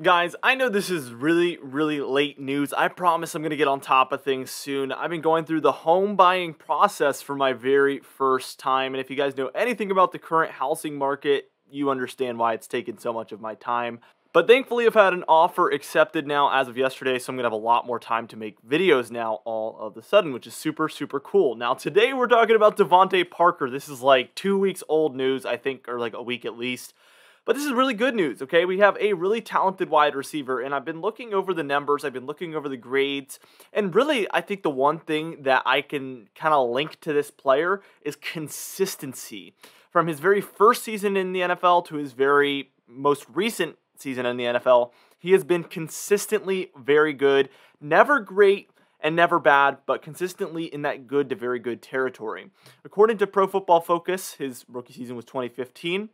Guys, I know this is really late news. I promise I'm going to get on top of things soon. I've been going through the home buying process for my very first time. And if you guys know anything about the current housing market, you understand why it's taken so much of my time. But thankfully, I've had an offer accepted now as of yesterday, so I'm going to have a lot more time to make videos now all of a sudden, which is super cool. Now, today we're talking about DeVante Parker. This is like 2 weeks old news, I think, or like a week at least. But this is really good news, okay? We have a really talented wide receiver, and I've been looking over the numbers, I've been looking over the grades, and really, I think the one thing that I can kind of link to this player is consistency. From his very first season in the NFL to his very most recent season in the NFL, he has been consistently very good, never great and never bad, but consistently in that good to very good territory. According to Pro Football Focus, his rookie season was 2015.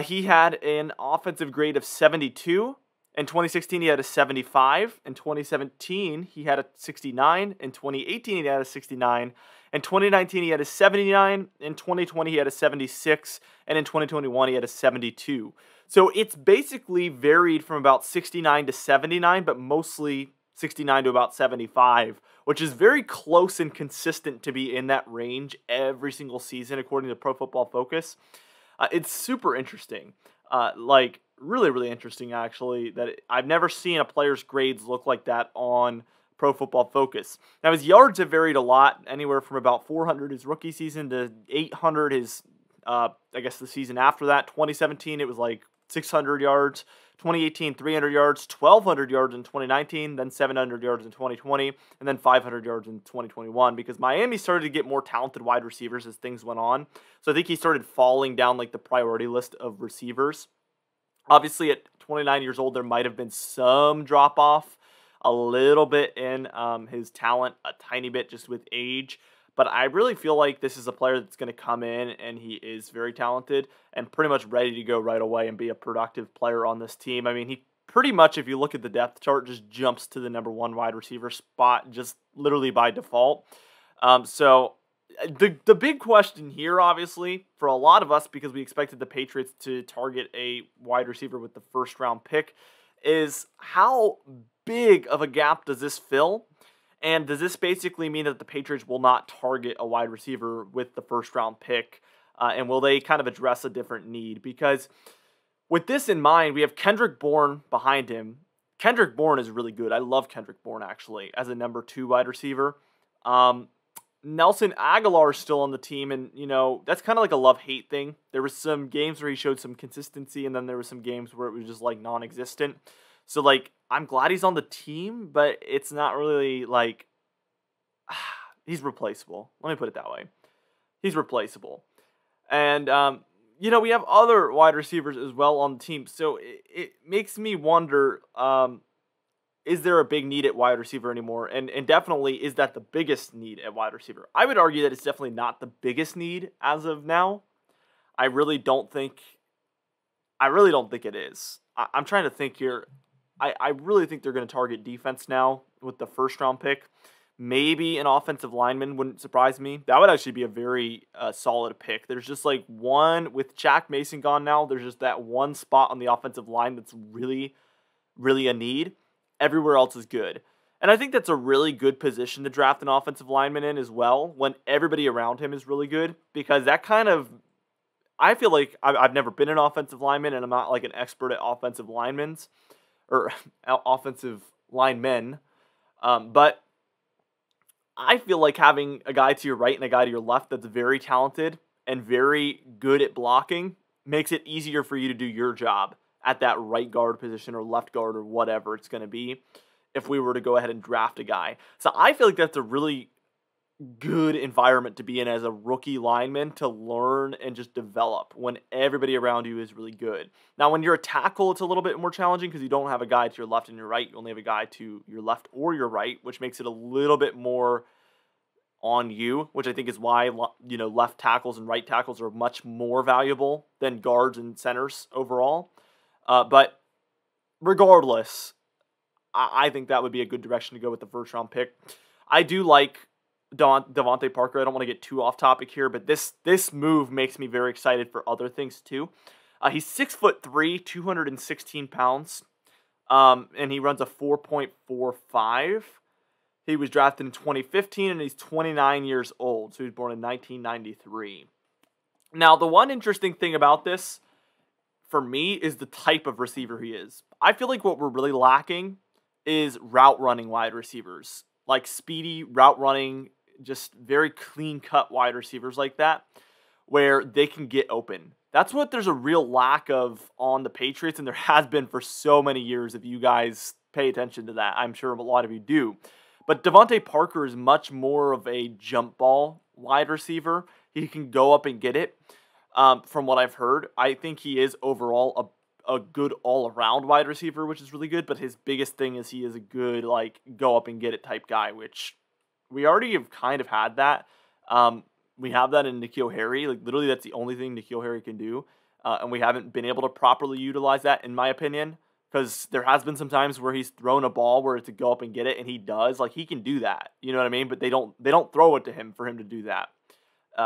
He had an offensive grade of 72. In 2016, he had a 75. In 2017, he had a 69. In 2018, he had a 69. In 2019, he had a 79. In 2020, he had a 76. And in 2021, he had a 72. So it's basically varied from about 69 to 79, but mostly 69 to about 75, which is very close and consistent to be in that range every single season, according to Pro Football Focus. It's super interesting, like really interesting actually, that I've never seen a player's grades look like that on Pro Football Focus. Now his yards have varied a lot, anywhere from about 400 his rookie season to 800 his, I guess the season after that. 2017 it was like 600 yards. 2018, 300 yards, 1,200 yards in 2019, then 700 yards in 2020, and then 500 yards in 2021, because Miami started to get more talented wide receivers as things went on. So I think he started falling down like the priority list of receivers. Obviously, at 29 years old, there might have been some drop-off, a little bit in his talent, a tiny bit just with age. But I really feel like this is a player that's going to come in and he is very talented and pretty much ready to go right away and be a productive player on this team. I mean, he pretty much, if you look at the depth chart, just jumps to the #1 wide receiver spot just literally by default. So the big question here, obviously, for a lot of us, because we expected the Patriots to target a wide receiver with the first-round pick, is how big of a gap does this fill? And does this basically mean that the Patriots will not target a wide receiver with the first-round pick? And will they kind of address a different need? Because with this in mind, we have Kendrick Bourne behind him. Kendrick Bourne is really good. I love Kendrick Bourne, actually, as a #2 wide receiver. Nelson Aguilar is still on the team, and, you know, that's kind of like a love-hate thing. There was some games where he showed some consistency, and then there were some games where it was just, like, non-existent. So, like, I'm glad he's on the team, but it's not really, like, he's replaceable. Let me put it that way. He's replaceable. And, you know, we have other wide receivers as well on the team. So, it makes me wonder, is there a big need at wide receiver anymore? And definitely, is that the biggest need at wide receiver? I would argue that it's definitely not the biggest need as of now. I really don't think it is. I'm trying to think here. I really think they're going to target defense now with the first-round pick. Maybe an offensive lineman wouldn't surprise me. That would actually be a very solid pick. There's just like one, with Jack Mason gone now, there's just that one spot on the offensive line that's really a need. Everywhere else is good. And I think that's a really good position to draft an offensive lineman in as well, when everybody around him is really good, because that kind of, I feel like I've never been an offensive lineman, and I'm not like an expert at offensive linemen's, or offensive linemen, but I feel like having a guy to your right and a guy to your left that's very talented and very good at blocking makes it easier for you to do your job at that right guard position or left guard or whatever it's going to be if we were to go ahead and draft a guy. So I feel like that's a really good environment to be in as a rookie lineman, to learn and just develop when everybody around you is really good. Now, when you're a tackle, it's a little bit more challenging because you don't have a guy to your left and your right. You only have a guy to your left or your right, which makes it a little bit more on you, which I think is why, you know, left tackles and right tackles are much more valuable than guards and centers overall. But regardless, I think that would be a good direction to go with the first-round pick. I do like DeVante Parker. I don't want to get too off topic here, but this move makes me very excited for other things too. He's 6'3", 216 pounds. and he runs a 4.45. He was drafted in 2015, and he's 29 years old, so he was born in 1993. Now, the one interesting thing about this, for me, is the type of receiver he is. I feel like what we're really lacking is route-running wide receivers, like speedy route-running, just very clean-cut wide receivers like that, where they can get open. That's what there's a real lack of on the Patriots, and there has been for so many years if you guys pay attention to that. I'm sure a lot of you do. But DeVante Parker is much more of a jump ball wide receiver. He can go up and get it. From what I've heard, I think he is overall a good all-around wide receiver, which is really good. But his biggest thing is he is a good, like, go-up-and-get-it type guy, which we already have kind of had that. We have that in N'Keal Harry. Like, literally, that's the only thing N'Keal Harry can do. And we haven't been able to properly utilize that, in my opinion. Because there has been some times where he's thrown a ball where it's a go up and get it, and he does. Like, he can do that. You know what I mean? But they don't throw it to him for him to do that.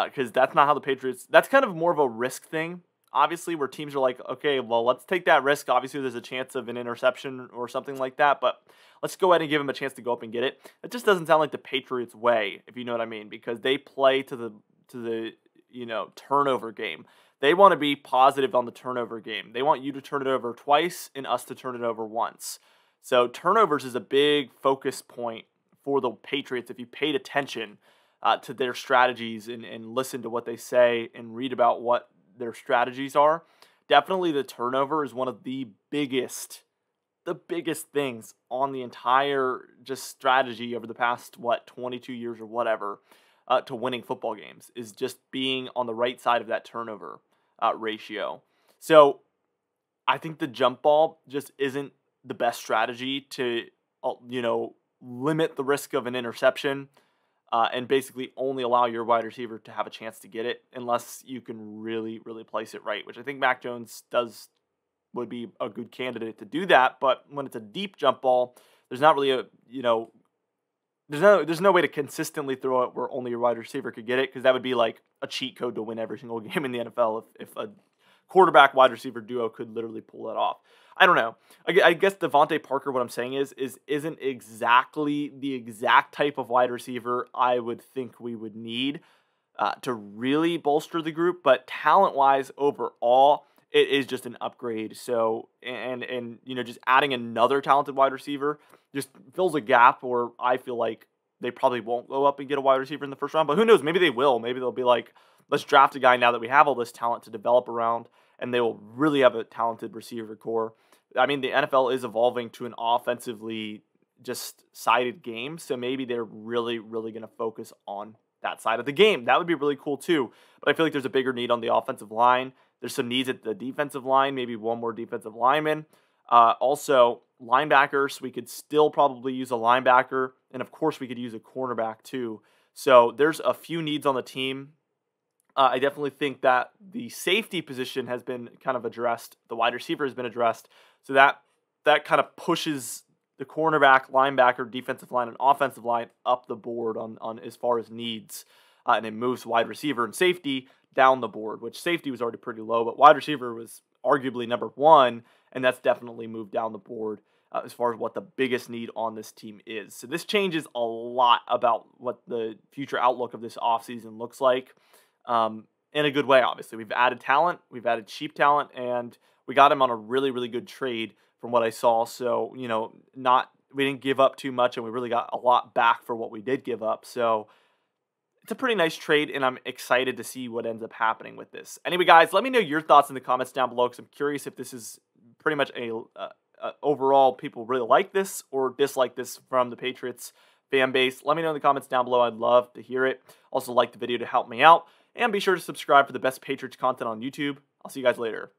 Because that's not how the Patriots... That's kind of more of a risk thing, obviously, where teams are like, okay, well, let's take that risk. Obviously, there's a chance of an interception or something like that, but let's go ahead and give him a chance to go up and get it. It just doesn't sound like the Patriots way, if you know what I mean, because they play to the turnover game. They want to be positive on the turnover game. They want you to turn it over twice and us to turn it over once. So turnovers is a big focus point for the Patriots if you paid attention to their strategies and listen to what they say and read about what their strategies are. Definitely the turnover is one of the biggest things on the entire just strategy over the past, 22 years or whatever, to winning football games, is just being on the right side of that turnover ratio. So I think the jump ball just isn't the best strategy to, limit the risk of an interception and basically only allow your wide receiver to have a chance to get it unless you can really, really place it right, which I think Mac Jones would be a good candidate to do that. But when it's a deep jump ball, there's not really there's no way to consistently throw it where only your wide receiver could get it, because that would be like a cheat code to win every single game in the NFL if a quarterback wide receiver duo could literally pull that off. I don't know. I guess DeVante Parker, what I'm saying isn't exactly the exact type of wide receiver I would think we would need to really bolster the group, but talent-wise overall, it is just an upgrade. So, and just adding another talented wide receiver just fills a gap where I feel like they probably won't go up and get a wide receiver in the first round, but who knows? Maybe they will. Maybe they'll be like, let's draft a guy now that we have all this talent to develop around, and they will really have a talented receiver core. I mean, the NFL is evolving to an offensively just sided game, so maybe they're really, really going to focus on that side of the game. That would be really cool too, but I feel like there's a bigger need on the offensive line. There's some needs at the defensive line, maybe one more defensive lineman. Also, linebackers, we could still probably use a linebacker, and of course we could use a cornerback too. So there's a few needs on the team. I definitely think that the safety position has been kind of addressed. The wide receiver has been addressed. So that kind of pushes the cornerback, linebacker, defensive line, and offensive line up the board on as far as needs. And it moves wide receiver and safety down the board, which safety was already pretty low, but wide receiver was arguably number one, and that's definitely moved down the board as far as what the biggest need on this team is. So this changes a lot about what the future outlook of this offseason looks like. In a good way, obviously. We've added talent, we've added cheap talent, and we got him on a really, really good trade from what I saw. So, we didn't give up too much, and we really got a lot back for what we did give up. So it's a pretty nice trade, and I'm excited to see what ends up happening with this. Anyway, guys, let me know your thoughts in the comments down below, because I'm curious if this is pretty much overall people really like this or dislike this from the Patriots fan base. Let me know in the comments down below. I'd love to hear it. Also, like the video to help me out. And be sure to subscribe for the best Patriots content on YouTube. I'll see you guys later.